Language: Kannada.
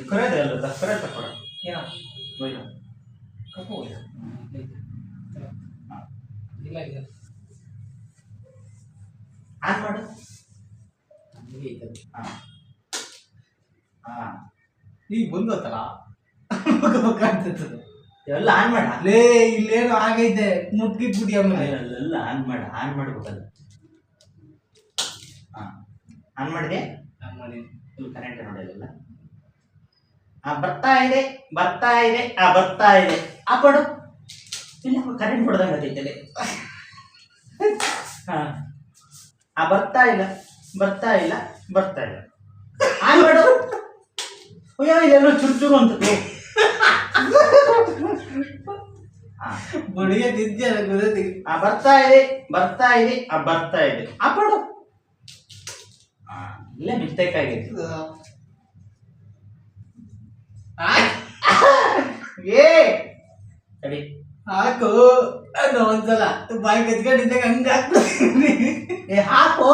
खरं द्यायला खरं तपड ಏನೋ ಹೋಯ್ತು ಕಪ್ಪು ಹೋಯ್ತು ಇಲ್ಲ ಇಲ್ಲ ಆನ್ ಮಾಡು ಹಂಗೆ ಐತಲ್ಲ ಹಾಂ ಹಾಂ ಈಗ ಬಂದತ್ತಲ್ಲ ಕಾಣ್ತದೆ ಎಲ್ಲ ಆನ್ ಮಾಡ ಲೇ ಇಲ್ಲೇನೋ ಆಗೈತೆ ಮುಟ್ಗಿಟ್ಬಿಟ್ಟಿ ಆಮೇಲೆ ಎಲ್ಲ ಆನ್ ಮಾಡ್ಬೇಕಲ್ಲ ಹಾಂ ಆನ್ ಮಾಡಿದೆ ಇಲ್ಲಿ ಕರೆಂಟ್ ನೋಡಿಲ್ಲ ಬರ್ತಾ ಇದೆ ಬರ್ತಾ ಇದೆ ಆ ಪಡು ಇಲ್ಲ ಕರೆಂಟ್ ಹೊಡೆದಂಗೆ ಆಗೈತಲೆ ಹಾಂ ಬರ್ತಾ ಇಲ್ಲ ಆನ್ ಮಾಡು ಅಯ್ಯೋ ಇದೆಲ್ಲ ಚುರು ಅಂತದ್ದು ಬಡಿಗೆ ತಿಂತೀಯಲ್ಲ ಗೊತ್ತಿ ಬರ್ತಾ ಇದೆ ಆ ಪಡು ಇಲ್ಲೇ ಮಿಸ್ಟೇಕ್ ಆಗೈತಿ ಏ ತಡಿ ಹಾಕು ಅದು ಒಂದ್ಸಲ ಬಾಯಿ ಕಚ್ಕೊಂಡಿದ್ದಾಗ ಹಂಗ ಹಾಕ್ಬಿಡ್ತೀನಿ ಏ ಹಾಕು